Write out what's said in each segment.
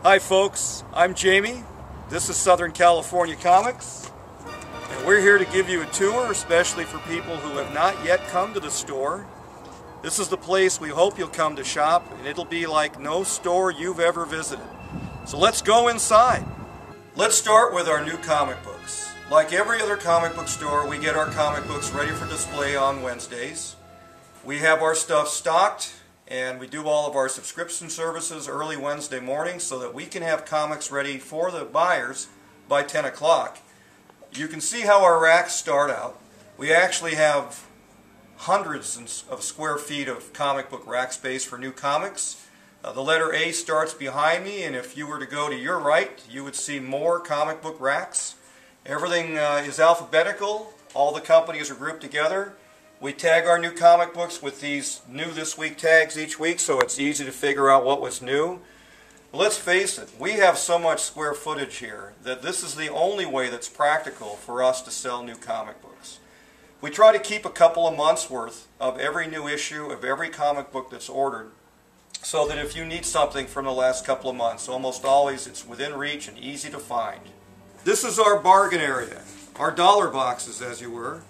Hi folks, I'm Jamie. This is Southern California Comics, and we're here to give you a tour, especially for people who have not yet come to the store. This is the place we hope you'll come to shop, and it'll be like no store you've ever visited. So let's go inside. Let's start with our new comic books. Like every other comic book store, we get our comic books ready for display on Wednesdays. We have our stuff stocked, and we do all of our subscription services early Wednesday morning so that we can have comics ready for the buyers by 10 o'clock. You can see how our racks start out. We actually have hundreds of square feet of comic book rack space for new comics. The letter A starts behind me, and if you were to go to your right, you would see more comic book racks. Everything is alphabetical. All the companies are grouped together. We tag our new comic books with these new this week tags each week, so it's easy to figure out what was new. Let's face it, we have so much square footage here that this is the only way that's practical for us to sell new comic books. We try to keep a couple of months worth of every new issue of every comic book that's ordered, so that if you need something from the last couple of months, almost always it's within reach and easy to find. This is our bargain area, our dollar boxes as you were,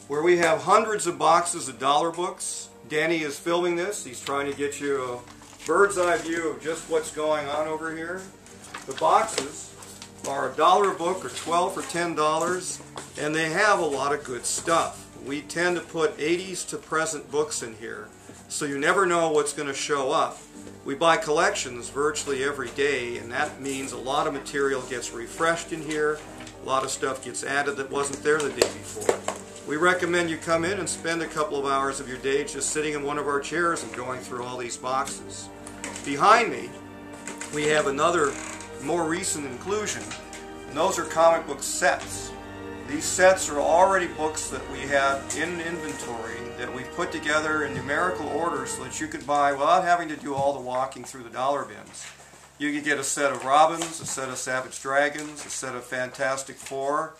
where we have hundreds of boxes of dollar books. Danny is filming this. He's trying to get you a bird's eye view of just what's going on over here. The boxes are $1 a book or $12 for $10, and they have a lot of good stuff. We tend to put 80s to present books in here, so you never know what's going to show up. We buy collections virtually every day, and that means a lot of material gets refreshed in here, a lot of stuff gets added that wasn't there the day before. We recommend you come in and spend a couple of hours of your day just sitting in one of our chairs and going through all these boxes. Behind me, we have another more recent inclusion, and those are comic book sets. These sets are already books that we have in inventory that we put together in numerical order so that you could buy without having to do all the walking through the dollar bins. You could get a set of Robins, a set of Savage Dragons, a set of Fantastic Four,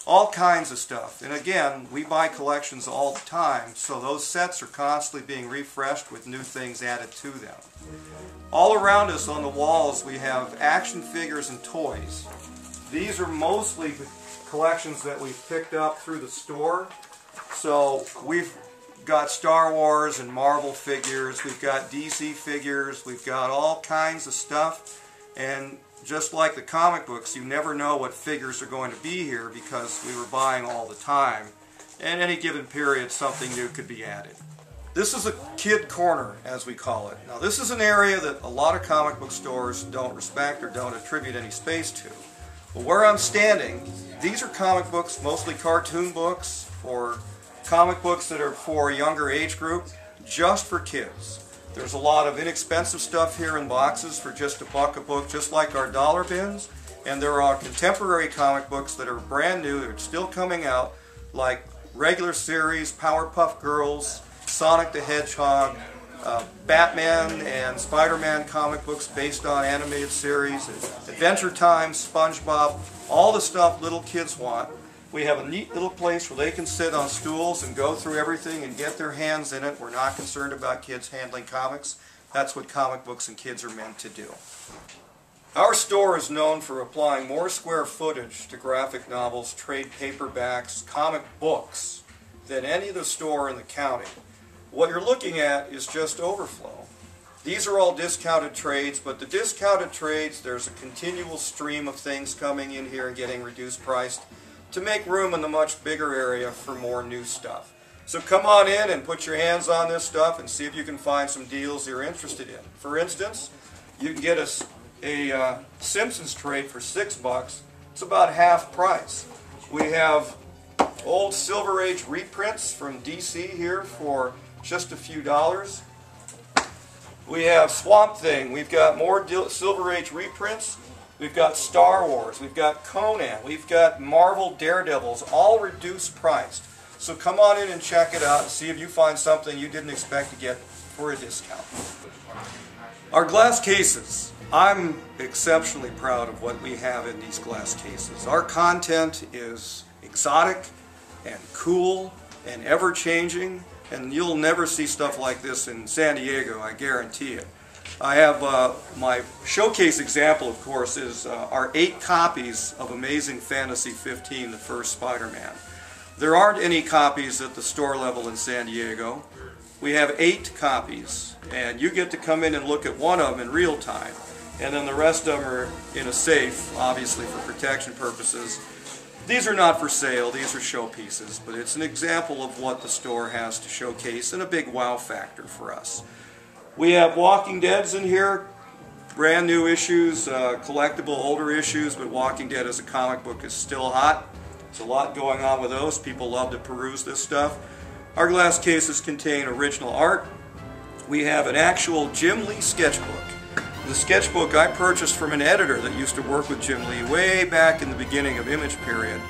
all kinds of stuff. And again, we buy collections all the time, so those sets are constantly being refreshed with new things added to them. All around us on the walls we have action figures and toys. These are mostly collections that we've picked up through the store. So we've got Star Wars and Marvel figures, we've got DC figures, we've got all kinds of stuff. And just like the comic books, you never know what figures are going to be here because we were buying all the time. In any given period, something new could be added. This is a kid corner, as we call it. Now this is an area that a lot of comic book stores don't respect or don't attribute any space to. But where I'm standing, these are comic books, mostly cartoon books, or comic books that are for a younger age group, just for kids. There's a lot of inexpensive stuff here in boxes for just $1 a book, just like our dollar bins. And there are contemporary comic books that are brand new, that are still coming out, like regular series, Powerpuff Girls, Sonic the Hedgehog, Batman and Spider-Man comic books based on animated series, Adventure Time, SpongeBob, all the stuff little kids want. We have a neat little place where they can sit on stools and go through everything and get their hands in it. We're not concerned about kids handling comics. That's what comic books and kids are meant to do. Our store is known for applying more square footage to graphic novels, trade paperbacks, comic books than any other store in the county. What you're looking at is just overflow. These are all discounted trades, but the discounted trades, there's a continual stream of things coming in here and getting reduced priced to make room in the much bigger area for more new stuff. So come on in and put your hands on this stuff and see if you can find some deals you're interested in. For instance, you can get a Simpsons trade for $6. It's about half price. We have old Silver Age reprints from DC here for just a few dollars. We have Swamp Thing. We've got more Silver Age reprints. We've got Star Wars, we've got Conan, we've got Marvel Daredevils, all reduced priced. So come on in and check it out and see if you find something you didn't expect to get for a discount. Our glass cases. I'm exceptionally proud of what we have in these glass cases. Our content is exotic and cool and ever-changing, and you'll never see stuff like this in San Diego, I guarantee it. I have my showcase example, of course, is our 8 copies of Amazing Fantasy 15, the first Spider-Man. There aren't any copies at the store level in San Diego. We have 8 copies, and you get to come in and look at one of them in real time. And then the rest of them are in a safe, obviously for protection purposes. These are not for sale, these are showpieces, but it's an example of what the store has to showcase and a big wow factor for us. We have Walking Deads in here, brand new issues, collectible older issues, but Walking Dead as a comic book is still hot. There's a lot going on with those. People love to peruse this stuff. Our glass cases contain original art. We have an actual Jim Lee sketchbook. The sketchbook I purchased from an editor that used to work with Jim Lee way back in the beginning of Image Period.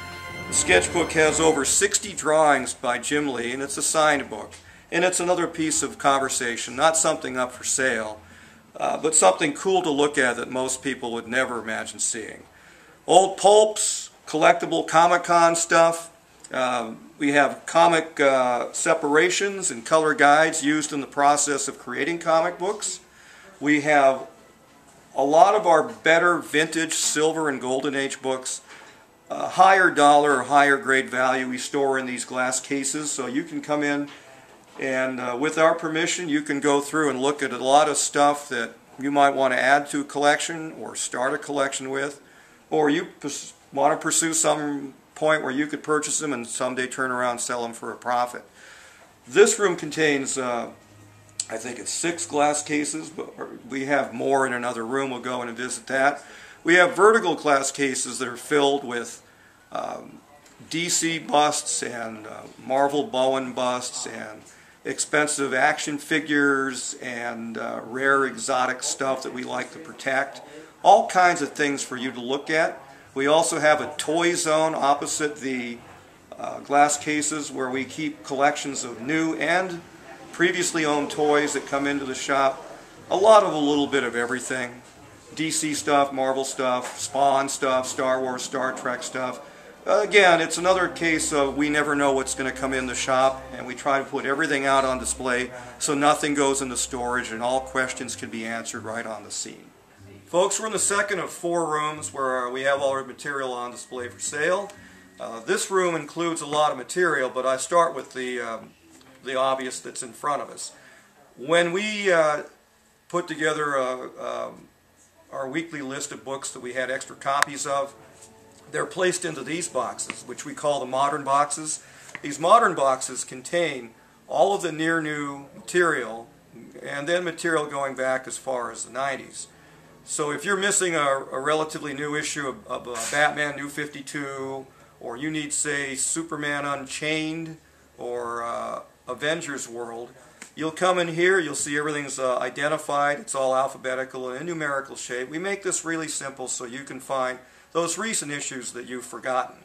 The sketchbook has over 60 drawings by Jim Lee, and it's a signed book. And it's another piece of conversation, not something up for sale, but something cool to look at that most people would never imagine seeing. Old pulps, collectible Comic-Con stuff. We have comic separations and color guides used in the process of creating comic books. We have a lot of our better vintage silver and golden age books. Higher dollar or higher grade value we store in these glass cases, so you can come in and with our permission you can go through and look at a lot of stuff that you might want to add to a collection or start a collection with, or you want to pursue some point where you could purchase them and someday turn around and sell them for a profit. This room contains I think it's 6 glass cases, but we have more in another room. We'll go in and visit that. We have vertical glass cases that are filled with DC busts and Marvel Bowen busts and expensive action figures and rare exotic stuff that we like to protect. All kinds of things for you to look at. We also have a toy zone opposite the glass cases where we keep collections of new and previously owned toys that come into the shop. A lot of a little bit of everything. DC stuff, Marvel stuff, Spawn stuff, Star Wars, Star Trek stuff. Again, it's another case of we never know what's going to come in the shop, and we try to put everything out on display so nothing goes into storage and all questions can be answered right on the scene. Folks, we're in the second of 4 rooms where we have all our material on display for sale. This room includes a lot of material, but I start with the obvious that's in front of us. When we put together our weekly list of books that we had extra copies of, they're placed into these boxes, which we call the modern boxes. These modern boxes contain all of the near new material, and then material going back as far as the 90s. So if you're missing a relatively new issue of Batman New 52, or you need, say, Superman Unchained, or Avengers World, you'll come in here, you'll see everything's identified, it's all alphabetical and in numerical shape. We make this really simple so you can find those recent issues that you've forgotten.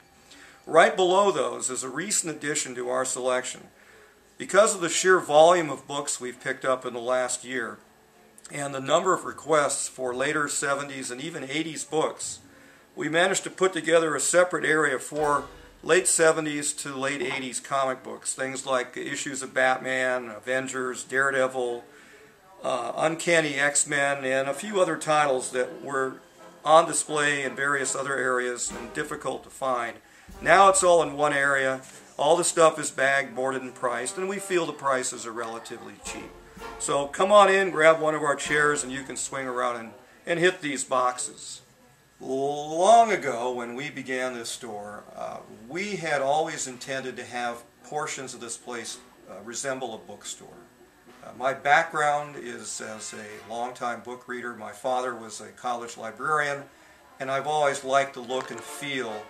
Right below those is a recent addition to our selection. Because of the sheer volume of books we've picked up in the last year, and the number of requests for later 70s and even 80s books, we managed to put together a separate area for late 70s to late 80s comic books. Things like issues of Batman, Avengers, Daredevil, Uncanny X-Men, and a few other titles that were on display in various other areas and difficult to find. Now it's all in one area. All the stuff is bagged, boarded, and priced, and we feel the prices are relatively cheap. So come on in, grab one of our chairs, and you can swing around and hit these boxes. Long ago, when we began this store, we had always intended to have portions of this place resemble a bookstore. My background is as a longtime book reader. My father was a college librarian, and I've always liked the look and feel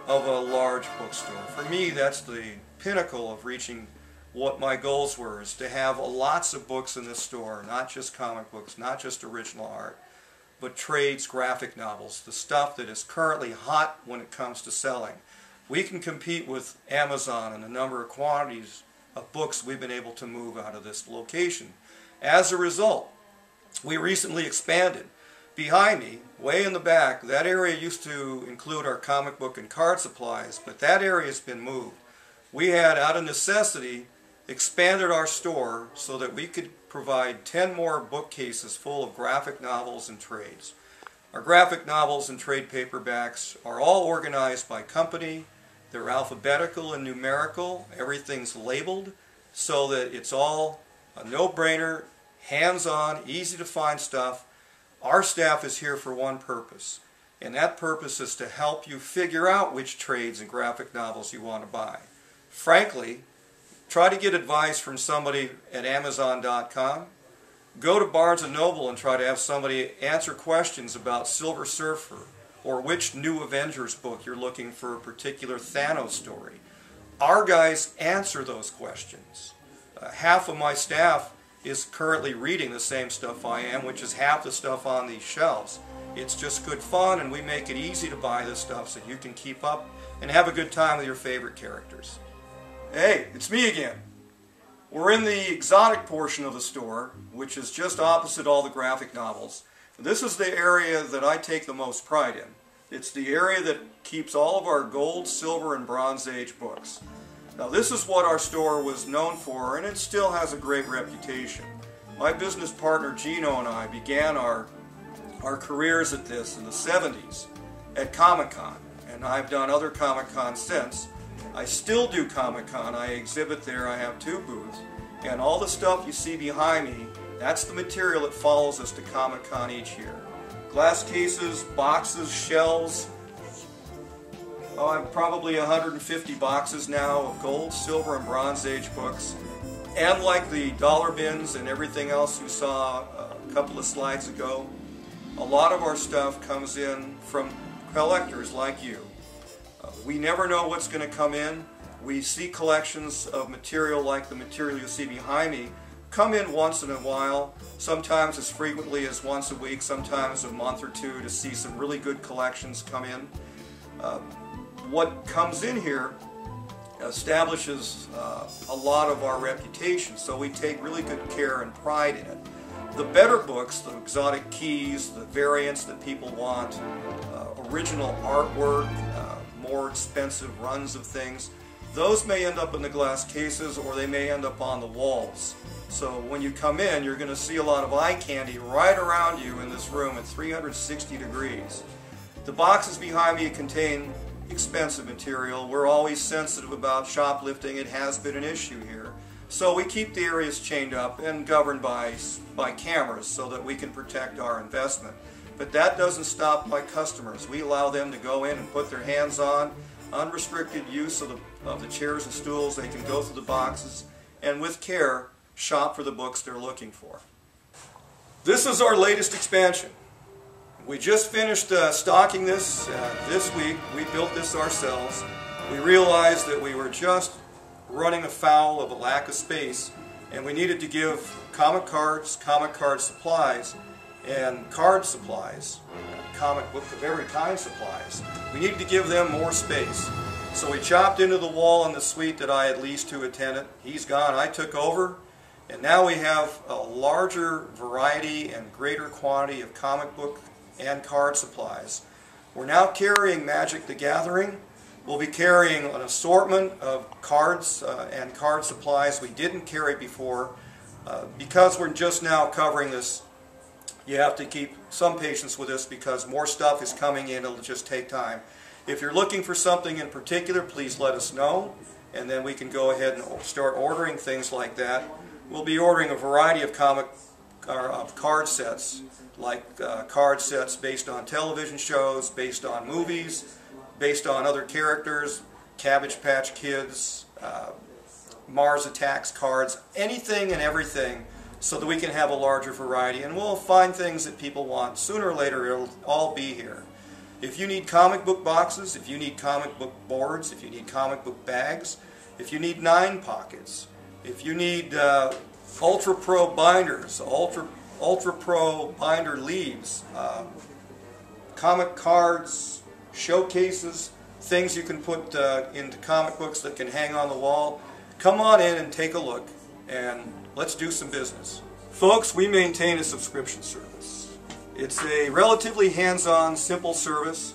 of a large bookstore. For me, that's the pinnacle of reaching what my goals were, is to have lots of books in this store, not just comic books, not just original art, but trades, graphic novels, the stuff that is currently hot when it comes to selling. We can compete with Amazon in the number of quantities of books we've been able to move out of this location. As a result, we recently expanded. Behind me, way in the back, that area used to include our comic book and card supplies, but that area has been moved. We had, out of necessity, expanded our store so that we could provide 10 more bookcases full of graphic novels and trades. Our graphic novels and trade paperbacks are all organized by company. They're alphabetical and numerical. Everything's labeled so that it's all a no-brainer, hands-on, easy to find stuff. Our staff is here for one purpose, and that purpose is to help you figure out which trades and graphic novels you want to buy. Frankly, try to get advice from somebody at Amazon.com. Go to Barnes & Noble and try to have somebody answer questions about Silver Surfer or which new Avengers book you're looking for a particular Thanos story. Our guys answer those questions. Half of my staff is currently reading the same stuff I am, which is half the stuff on these shelves. It's just good fun, and we make it easy to buy this stuff so you can keep up and have a good time with your favorite characters. Hey, it's me again. We're in the exotic portion of the store, which is just opposite all the graphic novels. This is the area that I take the most pride in. It's the area that keeps all of our gold, silver, and bronze age books. Now this is what our store was known for, and it still has a great reputation. My business partner Gino and I began our careers at this in the 70s at Comic-Con, and I've done other Comic-Cons since. I still do Comic-Con. I exhibit there. I have 2 booths. And all the stuff you see behind me, that's the material that follows us to Comic-Con each year. Glass cases, boxes, shelves. Oh, I have probably 150 boxes now of gold, silver, and bronze age books. And like the dollar bins and everything else you saw a couple of slides ago, a lot of our stuff comes in from collectors like you. We never know what's going to come in. We see collections of material like the material you see behind me come in once in a while, sometimes as frequently as once a week, sometimes a month or 2 to see some really good collections come in. What comes in here establishes a lot of our reputation, so we take really good care and pride in it. The better books, the exotic keys, the variants that people want, original artwork, more expensive runs of things, those may end up in the glass cases or they may end up on the walls. So when you come in, you're going to see a lot of eye candy right around you in this room at 360 degrees. The boxes behind me contain expensive material. We're always sensitive about shoplifting. It has been an issue here. So we keep the areas chained up and governed by cameras so that we can protect our investment. But that doesn't stop my customers. We allow them to go in and put their hands on, unrestricted use of the chairs and stools. They can go through the boxes and with care shop for the books they're looking for. This is our latest expansion. We just finished stocking this week. We built this ourselves. We realized that we were just running afoul of a lack of space, and we needed to give comic cards, comic card supplies, and card supplies, comic book of every kind supplies. We needed to give them more space. So we chopped into the wall in the suite that I had leased to a tenant. He's gone. I took over, and now we have a larger variety and greater quantity of comic book and card supplies. We're now carrying Magic the Gathering. We'll be carrying an assortment of cards and card supplies we didn't carry before. Because we're just now covering this, you have to keep some patience with this because more stuff is coming in. It'll just take time. If you're looking for something in particular, please let us know, and then we can go ahead and start ordering things like that. We'll be ordering a variety of card sets, like card sets based on television shows, based on movies, based on other characters, Cabbage Patch Kids, Mars Attacks cards, anything and everything, so that we can have a larger variety. And we'll find things that people want. Sooner or later, it'll all be here. If you need comic book boxes, if you need comic book boards, if you need comic book bags, if you need 9 pockets, if you need Ultra Pro binders, Ultra Pro binder leaves, comic cards, showcases, things you can put into comic books that can hang on the wall, come on in and take a look, and let's do some business. Folks, we maintain a subscription service. It's a relatively hands-on, simple service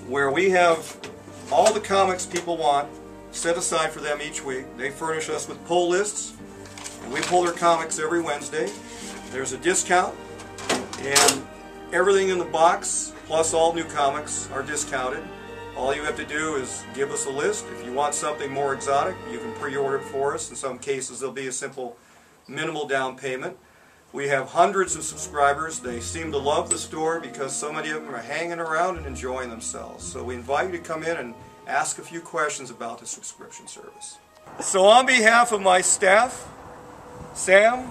where we have all the comics people want set aside for them each week. They furnish us with pull lists, and we pull their comics every Wednesday. There's a discount, and everything in the box, plus all new comics, are discounted. All you have to do is give us a list. If you want something more exotic, you can pre-order it for us. In some cases, there'll be a simple minimal down payment. We have hundreds of subscribers. They seem to love the store because so many of them are hanging around and enjoying themselves. So we invite you to come in and ask a few questions about the subscription service. So on behalf of my staff, Sam,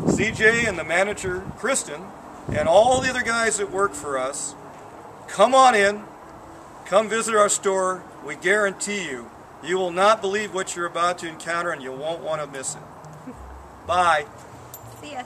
CJ, and the manager, Kristen, and all the other guys that work for us, come on in, come visit our store. We guarantee you, you will not believe what you're about to encounter and you won't want to miss it. Bye. See ya.